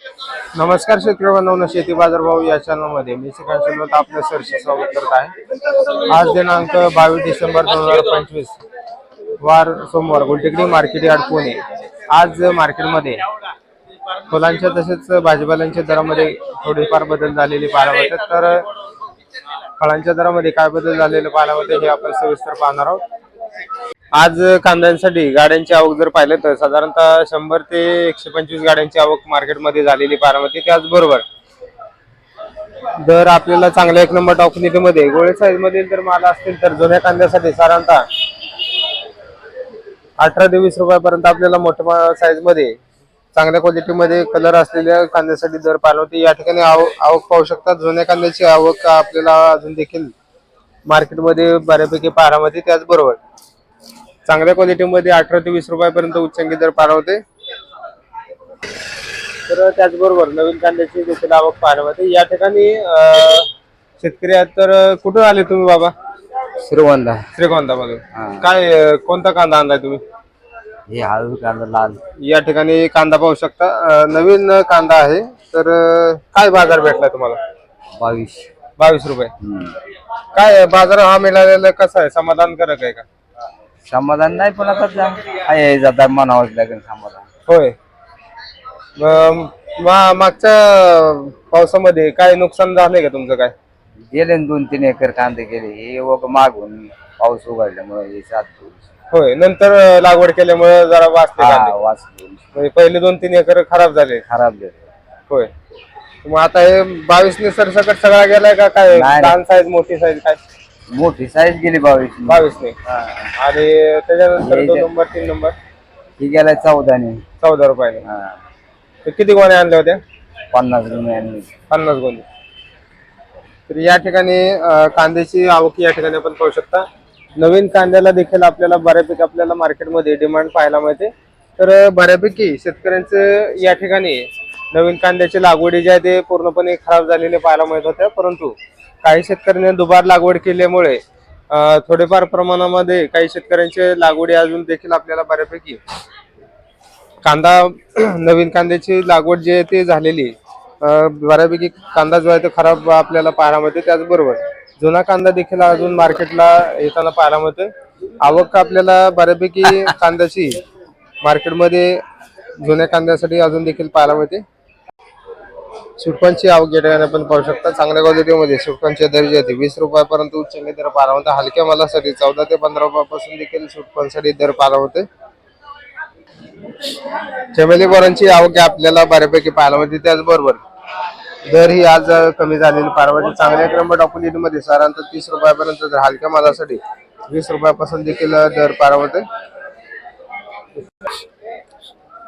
नमस्कार शेतकरी बांधवांनो, शेती बाजारभाव या चॅनलमध्ये मी श्रीकांत आपलं सरसे स्वागत करत आहे। आज दिनांक 22 डिसेंबर 2025 वार सोमवार, गुलटेकडी मार्केट यार्ड पुणे। आज मार्केटमध्ये फुलांच्या तसेच भाजीपाल्यांच्या दरामध्ये थोडीफार बदल झालेली पाहायला मिळतात। तर फळांच्या दरामध्ये काय बदल झालेले पाहायला मिळते हे आपण सविस्तर पाहणार आहोत। आज कांद्यांसाठी गाड्यांची आवक जर पाहिलं तर साधारणतः 100 ते 125 गाड्यांची आवक मार्केटमध्ये झालेली पाहायला मिळते। त्याचबरोबर दर आपल्याला चांगल्या एक नंबर टॉप क्वालिटीमध्ये गोळे साईज मधील जर माल असतील तर जुन्या कांद्यासाठी साधारणतः 18 ते 20 रुपयापर्यंत आपल्याला मोठ्या साईज मध्ये चांगल्या क्वालिटीमध्ये कलर असलेल्या कांद्यासाठी दर पाहायला मिळते। या ठिकाणी आवक पाहू शकता। जुन्या कांद्याची आवक आपल्याला अजून देखील मार्केटमध्ये बऱ्यापैकी पाहायला मिळते। त्याचबरोबर चांगल्या क्वालिटीमध्ये 18 ते 20 रुपयापर्यंत उच्चांकी दर पाहायला होते। तर त्याचबरोबर नवीन कांद्याची देखील आवक पाहायला मिळते। या ठिकाणी शेतकरी आहेत, तर कुठून आले तुम्ही बाबा? श्रीगोंदा मधून। काय कोणता कांदा आणलाय तुम्ही? हे हळू कांदा लाल। या ठिकाणी कांदा पाहू शकता, नवीन कांदा आहे। तर काय बाजार भेटला तुम्हाला? 22 रुपये। काय बाजार हा मिळालेला कसा आहे, समाधानकारक आहे का? समाधान नाही, पण आता आहे जाता म्हणावंच लागेल समाधान। होय। मागच्या पावसामध्ये काय नुकसान झालंय का तुमचं? काय गेले 2-3 एकर कांदे गेले, हे मागून पाऊस उघडल्यामुळे हे 7 दिवस। होय, नंतर लागवड केल्यामुळे जरा वाचले। म्हणजे पहिले 2-3 एकर खराब झाले। होय, मग आता हे 22 ने सरसकट सगळा गेलाय का? काय लहान साईज मोठी साईज? काय मोठी साईज गेली 22 ने। आणि त्याच्यानंतर 2 नंबर 3 नंबर ही गेलाय 14 रुपयाने। किती गोण्या आणल्या होत्या? 50 गुणे आणली। 50 गोणी। तर या ठिकाणी कांद्याची आवक या ठिकाणी आपण पाहू शकता। नवीन कांद्याला देखील आपल्याला बऱ्यापैकी आपल्याला मार्केटमध्ये डिमांड पाहायला मिळते। तर बऱ्यापैकी शेतकऱ्यांचं या ठिकाणी नवीन कांद्याची लागवडी जी आहे ते पूर्णपणे खराब झालेले पाहायला मिळत होत्या, परंतु काही शेतकऱ्यांनी दुबार लागवड केल्यामुळे थोडेफार प्रमाणामध्ये काही शेतकऱ्यांची लागवडी अजून देखील आपल्याला बऱ्यापैकी कांदा नवीन कांद्याची लागवड जी आहे ती झालेली, बऱ्यापैकी कांदा जो आहे तो खराब आपल्याला पाहायला मिळते। त्याचबरोबर जुना कांदा देखील अजून मार्केटला येताना पाहायला मिळते। आवक आपल्याला बऱ्यापैकी कांद्याची मार्केटमध्ये जुन्या कांद्यासाठी अजून देखील पाहायला मिळते। सुटकांची आवक या ठिकाणी आपण पाहू शकता। चांगल्या क्वालिटीमध्ये सुटकांचे दर जे आहेत 20 रुपयापर्यंत उच्चांकी दर पाहायला मिळते। हलक्या मालासाठी 14 ते 15 रुपयापासून देखील सुटकांसाठी दर पाहायला मिळते। चमेली बोरांची आवक आपल्याला बऱ्यापैकी पाहायला मिळते। त्याचबरोबर दर ही आज कमी झालेली पाहायला मिळते। चांगल्या क्रमांक ऑपोजिट मध्ये साधारणतः 30 रुपयापर्यंत, तर हलक्या मालासाठी 20 रुपयापासून देखील दर पाहायला मिळते।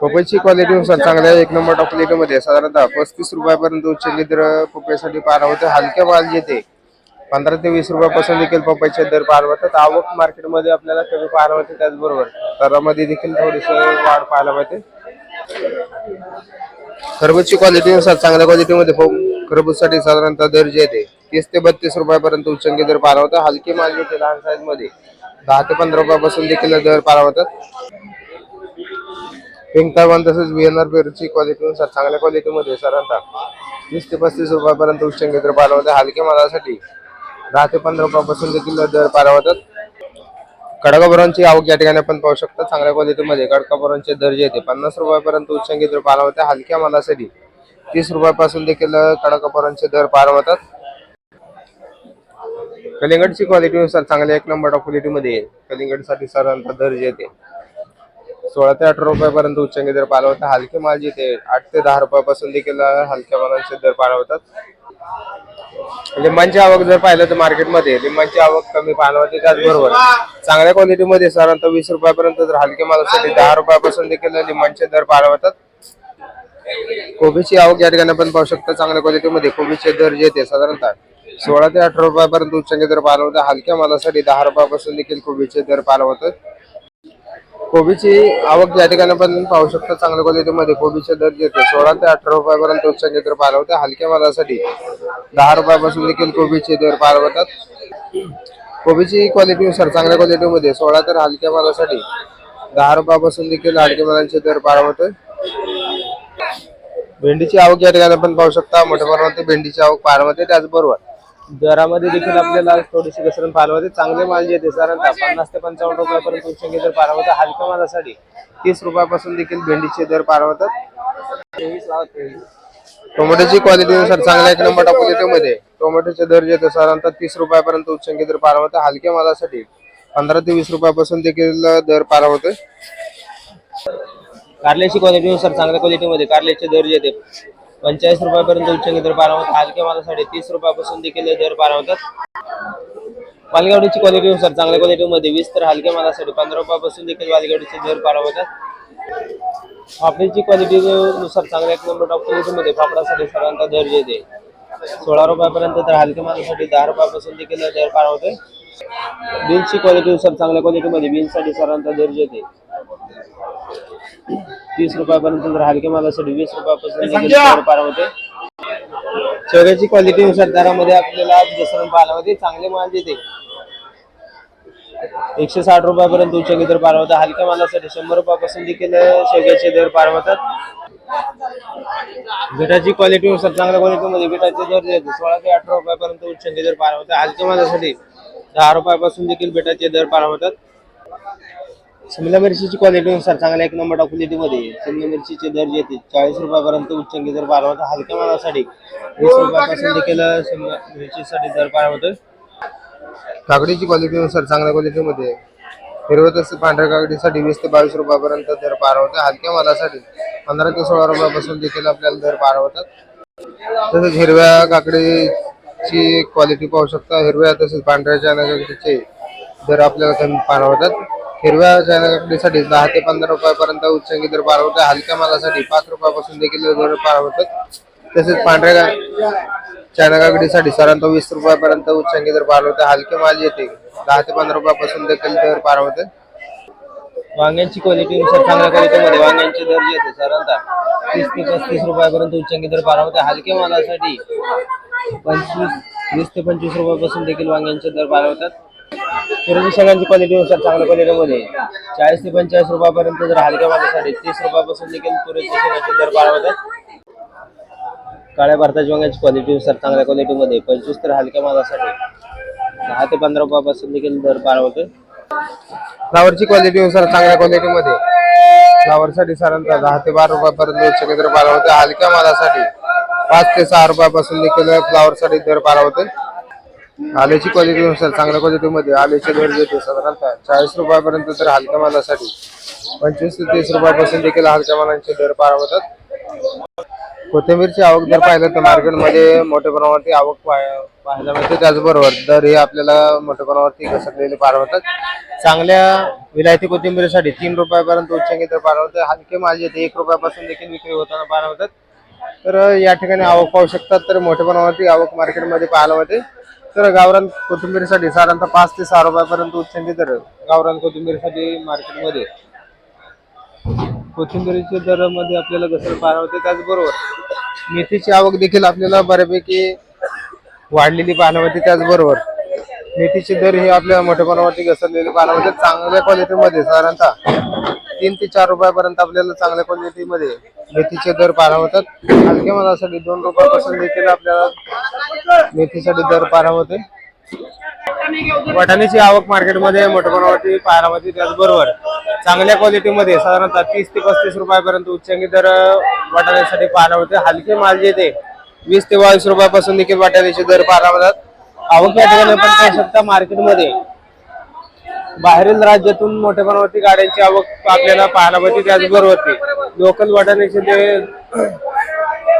पपईची क्वालिटीनुसार चांगल्या एक नंबर टॉप क्वालिटीमध्ये साधारणतः 35 रुपयापर्यंत उच्चांकी दर पपईसाठी पाहायला मिळते। हलक्या माल जेथे 15 ते 20 रुपयापासून देखील पपईचे दर पाहायला मिळतात। आवक मार्केटमध्ये आपल्याला कमी पाहायला मिळते। त्याचबरोबर दरामध्ये देखील थोडीशी वाढ पाहायला मिळते। खरबूजची क्वालिटीनुसार चांगल्या क्वालिटीमध्ये खरबूजसाठी साधारणतः दर जे आहे 30 ते 32 रुपयापर्यंत उच्चांकी दर पाहायला मिळतात। हलके माल जेथे लहान साईज मध्ये 10 ते 15 रुपयापासून देखील दर पाहायला मिळतात। पिंक तायवान तसेच व्हीएनआर पेरूची क्वालिटीनुसार चांगल्या क्वालिटीमध्ये साधारणतः 20 ते 35 रुपयापर्यंत उच्चांकी दर पाहायला मिळतात। हलके मालासाठी 10 ते 15 रुपयापासून देखील दर पाहायला मिळतात। कडकाबोरांची आवक या ठिकाणी आपण पाहू शकता। चांगल्या क्वालिटीमध्ये कडकाबोरांचे दर जे आहेत 50 रुपयापर्यंत उच्चांकी दर पाहायला मिळतात। हलक्या मालासाठी 30 रुपयापासून देखील कडकाबोरांचे दर पाहायला मिळतात। कलिंगडची क्वालिटीनुसार चांगल्या एक नंबर क्वालिटीमध्ये कलिंगडसाठी साधारणतः दर जे आहेत 16 ते 18 रुपयापर्यंत उच्चांकी दर पाहायला मिळतात। हलके माल जे 8 ते 10 रुपयापासून देखील हलक्या मालांचे दर पाहायला मिळतात। लिंबांची आवक जर पाहिलं तर मार्केटमध्ये लिंबांची आवक कमी पाहायला मिळते। त्याचबरोबर चांगल्या क्वालिटीमध्ये साधारणतः 20 रुपयापर्यंत, तर हलक्या मालासाठी 10 रुपयापासून देखील लिंबांचे दर पाहायला मिळतात। कोबीची आवक या ठिकाणी आपण पाहू शकता। चांगल्या क्वालिटीमध्ये कोबीचे दर जे आहेत साधारणतः 16 ते 18 रुपयापर्यंत उच्चांकी दर पाहायला मिळतात। हलक्या मालासाठी 10 रुपयापासून देखील कोबीचे दर पाहायला मिळतात। कोबीची आवक या ठिकाणी आपण पाहू शकता। चांगल्या क्वालिटीमध्ये कोबीचे दर जे आहेत 16 ते 18 रुपयापर्यंत उच्चांकी दर पाहायला मिळतात। हलक्या मालासाठी 10 रुपयापासून देखील कोबीचे दर पाहायला मिळतात। कोबीची क्वालिटीनुसार चांगल्या क्वालिटीमध्ये 16 तर हलक्या मालासाठी 10 रुपयापासून देखील हलक्या मालांचे दर पाहायला मिळतात। भेंडीची आवक या ठिकाणी आपण पाहू शकता मोठ्या प्रमाणात भेंडीची आवक पाहायला मिळते. त्याचबरोबर दरामध्ये देखील आपल्याला थोडीशी घसरण पाहायला मिळते. चांगले माल जे येते साधारणतः 50 ते 55 रुपयापर्यंत उच्चांकी दर पाहायला मिळते. हलक्या मालासाठी 30 रुपयापासून देखील भेंडीचे दर पाहायला मिळतात. टोमॅटोची क्वालिटीनुसार चांगल्या एक नंबर क्वालिटीमध्ये टोमॅटोचे दर जे येते साधारणतः 30 रुपयापर्यंत उच्चांकी दर पाहायला मिळते. हलक्या मालासाठी 15 ते 20 रुपयापासून देखील दर पाहायला मिळते. कारल्याची क्वालिटीनुसार चांगल्या क्वालिटीमध्ये कारल्याचे दर जे येते 45 रुपयापर्यंत उच्चांकी दर पाहायला मिळतात. हलक्या मालासाठी 30 रुपयापासून देखील दर पाहायला मिळतात. वालगेवडीची क्वालिटीनुसार चांगल्या क्वालिटीमध्ये 20 तर हलक्या मालासाठी 15 रुपयापासून देखील वालगेवडीचे दर पाहायला मिळतात. पापडीची क्वालिटीनुसार चांगल्या एक नंबर टॉप क्वालिटीमध्ये पापडासाठी साधारणतः दर जे येते 16 रुपयापर्यंत तर हलक्या मालासाठी 10 रुपयापासून देखील दर पाहायला मिळते. बीन्सची क्वालिटीनुसार चांगल्या क्वालिटीमध्ये बीन्ससाठी साधारणतः दर जे येते 30 रुपयापर्यंत तर हलक्या मालासाठी 20 रुपयापासून देखील दर पाहायला मिळते. शेवग्याची क्वालिटीनुसार दरामध्ये आपल्याला आज घसरण पाहायला मिळते. चांगले माल देते 160 रुपयापर्यंत उच्चांकी दर पाहायला मिळतात. हलक्या मालासाठी 100 रुपयापासून देखील शेवग्याचे दर पाहायला मिळतात. बिटाची क्वालिटीनुसार चांगल्या क्वालिटीमध्ये बिटाचे दर जे 16 ते 18 रुपयापर्यंत उच्चांकी दर पाहायला मिळतात. हलक्या मालासाठी 10 रुपयापासून देखील बिटाचे दर पाहायला मिळतात. शिमला मिरचीची क्वालिटीनुसार चांगल्या एक नंबर क्वालिटीमध्ये शिमला मिरचीचे दर जे येते 40 रुपयापर्यंत उच्चांकी दर पाहायला मिळतात. हलक्या मालासाठी 20 रुपयापासून देखील शिमला मिरचीसाठी दर पाहायला मिळतो. काकडीची क्वालिटीनुसार चांगल्या क्वालिटीमध्ये हिरव्या तसेच पांढऱ्या काकडीसाठी 20 ते 22 रुपयापर्यंत दर पाहायला मिळतात. हलक्या मालासाठी 15 ते 16 रुपयापासून देखील आपल्याला दर पाहायला मिळतात. तसेच हिरव्या काकडीची क्वालिटी पाहू शकता. हिरव्या तसेच पांढऱ्या चायना काकडीचे दर आपल्याला कमी पाहायला मिळतात. हिरव्या चायना काकडीसाठी 10 ते 15 रुपयापर्यंत उच्चांकी दर पाहायला मिळतात. हलक्या मालासाठी 5 रुपयापासून देखील दर पाहायला मिळतात. तसेच पांढऱ्या चायना काकडीसाठी साधारणतः 20 रुपयापर्यंत उच्चांकी दर पाहायला मिळतात. हलके माल येते 10 ते 15 रुपयापासून देखील दर पाहायला मिळतात. वांग्यांची क्वालिटीनुसार चांगल्या क्वालिटीमध्ये वांग्यांचे दर जे येते साधारणतः 30 ते 35 रुपयापर्यंत उच्चांकी दर पाहायला मिळतात. हलक्या मालासाठी 20 ते 25 रुपयापासून देखील वांग्यांचे दर पाहायला मिळतात. तुरीच्या शेंगांची क्वालिटीनुसार चांगल्या क्वालिटीमध्ये 40 ते 45 रुपयापर्यंत जर हलक्या मालासाठी 30 रुपयापासून देखील तुरीच्या शेंगांचे दर पाहायला मिळतात. काळ्या भारताच्या वांग्याची क्वालिटीनुसार चांगल्या क्वालिटीमध्ये 25 तर हलक्या मालासाठी 10 ते 15 रुपयापासून देखील दर पाहायला मिळतो. फ्लावरची क्वालिटीनुसार चांगल्या क्वालिटीमध्ये फ्लावरसाठी साधारणतः 10 ते 12 रुपयापर्यंत उच्चांकी दर पाहायला मिळतो. हलक्या मालासाठी 5 ते 6 रुपयापासून देखील फ्लावरसाठी दर पाहायला मिळतो. आल्याची क्वालिटीनुसार चांगल्या क्वालिटीमध्ये आल्याचे दर येते साधारणतः 40 रुपयापर्यंत तर हलक्या मालासाठी 25 ते 30 रुपयापासून देखील हलक्या मालांचे दर पाहायला मिळतात. कोथिंबीरची आवक जर पाहिलं तर मार्केटमध्ये मोठ्या प्रमाणावरती आवक पाहायला मिळते. त्याचबरोबर दर हे आपल्याला मोठ्या प्रमाणावरती घसरलेले पाहायला मिळतात. चांगल्या विलायती कोथिंबीरीसाठी 3 रुपयापर्यंत उच्चांकी दर पाहायला मिळते. हलके माल येते 1 रुपयापासून देखील विक्री होताना पाहायला मिळतात. तर या ठिकाणी आवक पाहू शकतात. तर मोठ्या प्रमाणावरती आवक मार्केटमध्ये पाहायला मिळते. तर गावरान कोथिंबीरीसाठी साधारणतः 5 ते 6 रुपयापर्यंत उच्चांकी दर गावरान कोथिंबीरीसाठी मार्केटमध्ये कोथिंबीरीच्या दरामध्ये आपल्याला घसरण पाहायला मिळते. त्याचबरोबर मेथीची आवक देखील आपल्याला बऱ्यापैकी वाढलेली पाहायला मिळते. त्याचबरोबर मेथीचे दर हे आपल्या मोठ्या प्रमाणावरती घसरलेले पाहायला मिळते. चांगल्या क्वालिटीमध्ये साधारणतः 3 ते 4 रुपयापर्यंत आपल्याला चांगल्या क्वालिटीमध्ये मेथीचे दर पाहायला मिळतात. हलक्या मालासाठी 2 रुपयापासून देखील आपल्याला मेथीसाठी दर पाहायला मिळते. वाटाण्याची आवक मार्केटमध्ये मोठ्या प्रमाणावरती पाहायला मिळते. त्याचबरोबर चांगल्या क्वालिटीमध्ये साधारणतः 30 ते 35 रुपयापर्यंत उच्चांकी दर वाटाण्यासाठी पाहायला मिळते. हलके माल जे ते 20 ते 22 रुपयापासून देखील वाटाण्याचे दर पाहायला मिळतात. आवक या ठिकाणी आपण पाहू शकता मार्केटमध्ये बाहेरील राज्यातून मोठ्या प्रमाणावरती गाड्यांची आवक आपल्याला पाहायला मिळते. त्याचबरोबर लोकल वाटाण्याचे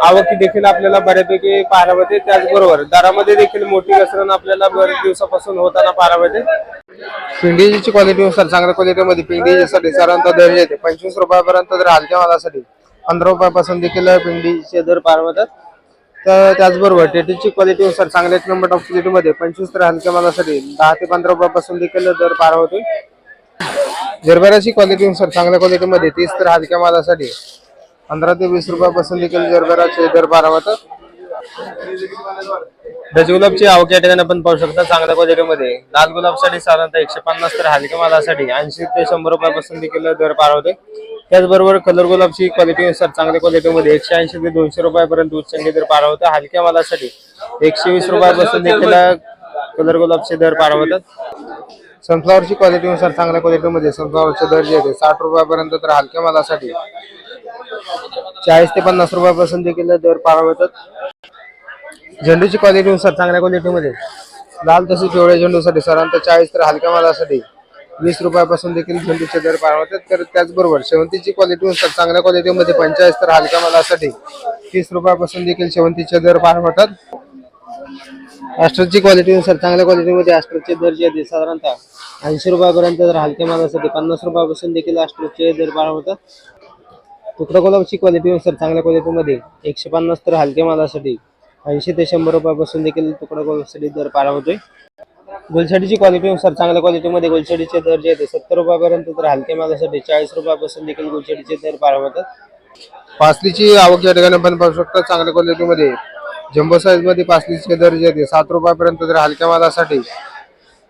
आवक देखील आपल्याला बऱ्यापैकी पाहायला मिळते. त्याचबरोबर दरामध्ये देखील मोठी घसरण आपल्याला बरेच दिवसापासून होताना पाहायला मिळते. पिंडीची क्वालिटीनुसार चांगल्या क्वालिटीमध्ये पिंडीसाठी साधारणतः दर येते 25 रुपयापर्यंत तर हलक्या मालासाठी 15 रुपयापासून देखील पिंडीचे दर पाहायला मिळतात. तर त्याचबरोबर टेटीची क्वालिटीनुसार चांगल्या एक नंबर टॉप क्वालिटीमध्ये 25 तर हलक्या मालासाठी 10 ते 15 रुपयापासून देखील दर पाहायला मिळतो. जरबेराची क्वालिटीनुसार चांगल्या क्वालिटीमध्ये 30 तर हलक्या मालासाठी 15 ते 20 रुपयापासून देखील जरबेराचे दर पाहायला मिळतात. दशगुलाबची आवक या ठिकाणी आपण पाहू शकता. चांगल्या क्वालिटीमध्ये लाल गुलाबसाठी साधारणतः 150 तर हलक्या मालासाठी 80 ते 100 रुपयापासून देखील दर पाहायला मिळतो. त्याचबरोबर कलर गुलाबची क्वालिटीनुसार चांगल्या क्वालिटीमध्ये 180 ते 200 रुपयापर्यंत उच्चंगी दर पार होता. हलक्या मालासाठी 120 रुपयापासून देखील कलर गुलाबचे दर पार होतात. सनफ्लॉवरची क्वालिटीनुसार चांगल्या क्वालिटीमध्ये सनफ्लॉवरचे दर जे आहेत 60 रुपयापर्यंत, तर हलक्या मालासाठी 40 ते 50 रुपयापासून देखील दर पार होतात. झेंडूची क्वालिटीनुसार चांगल्या क्वालिटीमध्ये लाल तसेच पिवळ्या झेंडूसाठी साधारणतः 40, तर हलक्या मालासाठी 20 रुपयापासून देखील झेंडूचे दर पार होतात. तर त्याचबरोबर शेवंतीची क्वालिटीनुसार चांगल्या क्वालिटीमध्ये 45, तर हलक्या मालासाठी 30 रुपयापासून देखील शेवंतीचे दर पार होतात. ॲस्ट्रलची क्वालिटीनुसार चांगल्या क्वालिटीमध्ये ॲस्ट्रलचे दर जे आहेत साधारणतः 80 रुपयापर्यंत, तर हलक्या मालासाठी 50 रुपयापासून देखील ॲस्ट्रलचे दर पार होतात. तुकडा गुलाबची क्वालिटीनुसार चांगल्या क्वालिटीमध्ये 150, तर हलक्या मालासाठी 80 ते 100 रुपयापासून देखील तुकडा गुलाबसाठी दर पार होतोय. गुलछडीची क्वालिटीनुसार चांगल्या क्वालिटीमध्ये गुलछडीचे दर जे आहेत 70 रुपयापर्यंत, तर हलक्या मालासाठी 40 रुपयापासून देखील गुलछडीचे दर पार होतात. पासलीची आवक या ठिकाणी आपण पाहू शकता. चांगल्या क्वालिटीमध्ये जम्बो साईज मध्ये पासलीचे दर जे आहेत 7 रुपयापर्यंत, तर हलक्या मालासाठी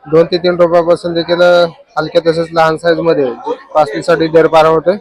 2 ते 3 रुपयापासून देखील हलक्या तसेच लहान साईज मध्ये पासलीसाठी दर पार होतोय.